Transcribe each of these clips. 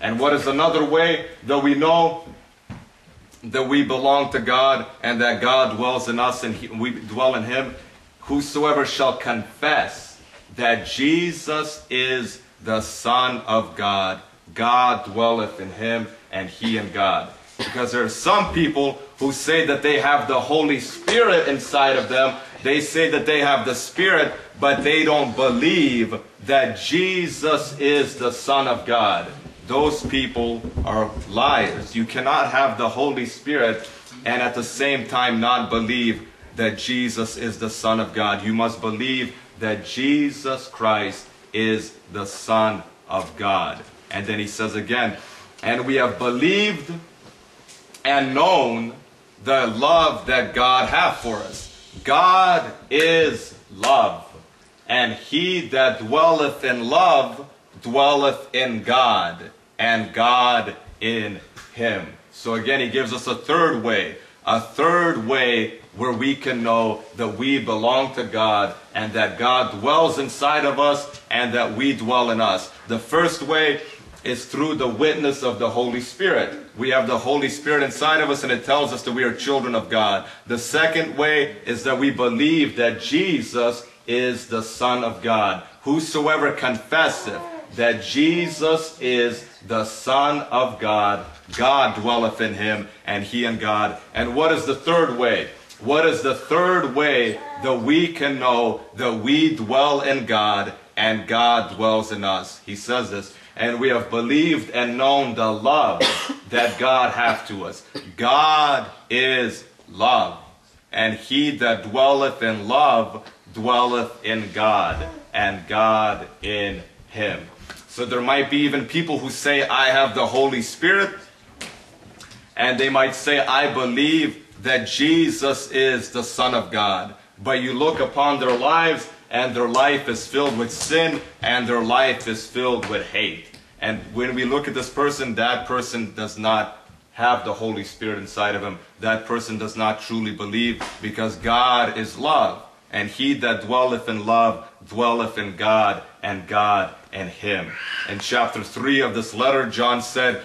And what is another way that we know that we belong to God and that God dwells in us and we dwell in Him? Whosoever shall confess that Jesus is the Son of God, God dwelleth in him and he in God. Because there are some people who say that they have the Holy Spirit inside of them. They say that they have the Spirit, but they don't believe that Jesus is the Son of God. Those people are liars. You cannot have the Holy Spirit and at the same time not believe that Jesus is the Son of God. You must believe that Jesus Christ is the Son of God. And then he says again, and we have believed and known the love that God hath for us. God is love, and he that dwelleth in love dwelleth in God, and God in him. So again, he gives us a third way where we can know that we belong to God and that God dwells inside of us and that we dwell in us. The first way is through the witness of the Holy Spirit. We have the Holy Spirit inside of us and it tells us that we are children of God. The second way is that we believe that Jesus is the Son of God. Whosoever confesseth that Jesus is the Son of God, God dwelleth in him and he in God. And what is the third way? What is the third way that we can know that we dwell in God and God dwells in us? He says this, and we have believed and known the love that God hath to us. God is love, and he that dwelleth in love dwelleth in God, and God in him. So there might be even people who say, I have the Holy Spirit, and they might say, I believe that Jesus is the Son of God. But you look upon their lives, and their life is filled with sin, and their life is filled with hate. And when we look at this person, that person does not have the Holy Spirit inside of him. That person does not truly believe, because God is love. And he that dwelleth in love dwelleth in God, and God in him. In chapter 3 of this letter, John said,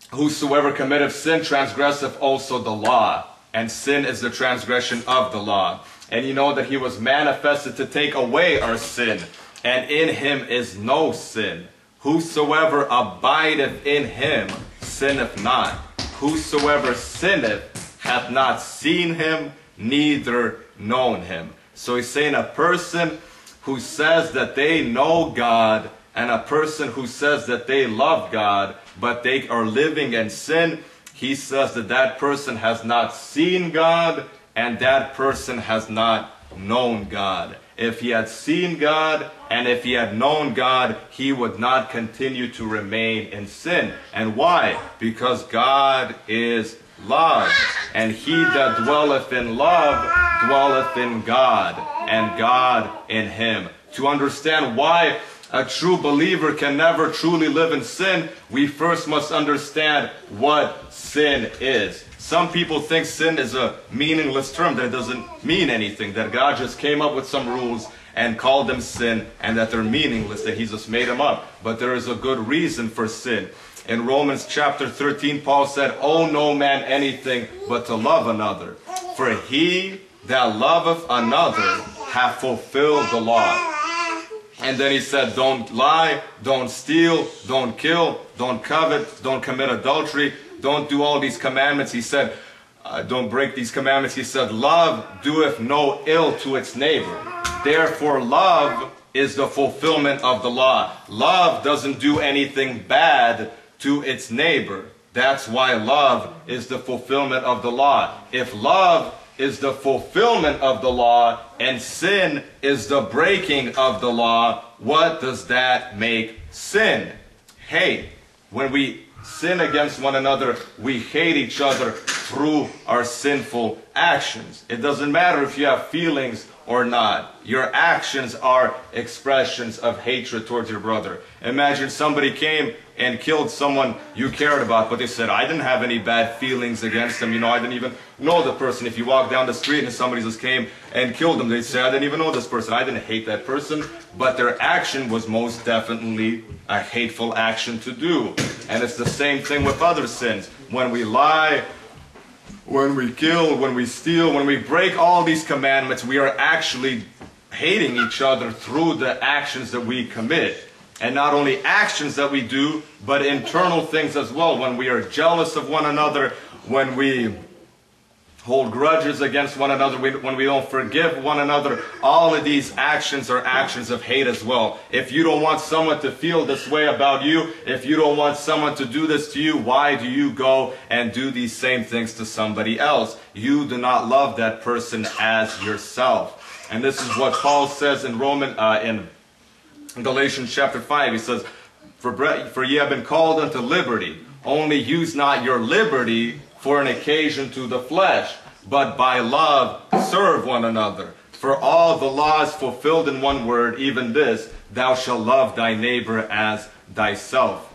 whosoever committeth sin transgresseth also the law, and sin is the transgression of the law. And you know that he was manifested to take away our sin, and in him is no sin. Whosoever abideth in him sinneth not. Whosoever sinneth hath not seen him, neither known him. So he's saying a person who says that they know God and a person who says that they love God, but they are living in sin, he says that that person has not seen God and that person has not known God. If he had seen God and if he had known God, he would not continue to remain in sin. And why? Because God is love, and he that dwelleth in love dwelleth in God, and God in him. To understand why a true believer can never truly live in sin, we first must understand what sin is. Some people think sin is a meaningless term, that it doesn't mean anything, that God just came up with some rules and called them sin, and that they're meaningless, that he just made them up. But there is a good reason for sin. In Romans chapter 13, Paul said, owe no man anything but to love another. For he that loveth another hath fulfilled the law. And then he said, don't lie, don't steal, don't kill, don't covet, don't commit adultery, don't do all these commandments. He said, don't break these commandments. He said, love doeth no ill to its neighbor. Therefore, love is the fulfillment of the law. Love doesn't do anything bad to its neighbor. That's why love is the fulfillment of the law. If love is the fulfillment of the law and sin is the breaking of the law, what does that make sin? Hate. When we sin against one another, we hate each other through our sinful actions. It doesn't matter if you have feelings or not. Your actions are expressions of hatred towards your brother. Imagine somebody came and killed someone you cared about, but they said, I didn't have any bad feelings against them. You know, I didn't even know the person. If you walk down the street and somebody just came and killed them, they'd say, I didn't even know this person. I didn't hate that person. But their action was most definitely a hateful action to do. And it's the same thing with other sins. When we lie, when we kill, when we steal, when we break all these commandments, we are actually hating each other through the actions that we commit. And not only actions that we do, but internal things as well. When we are jealous of one another, when we hold grudges against one another, when we don't forgive one another, all of these actions are actions of hate as well. If you don't want someone to feel this way about you, if you don't want someone to do this to you, why do you go and do these same things to somebody else? You do not love that person as yourself. And this is what Paul says in Galatians chapter 5, he says, For ye have been called unto liberty, only use not your liberty for an occasion to the flesh, but by love serve one another. For all the law is fulfilled in one word, even this, thou shalt love thy neighbor as thyself.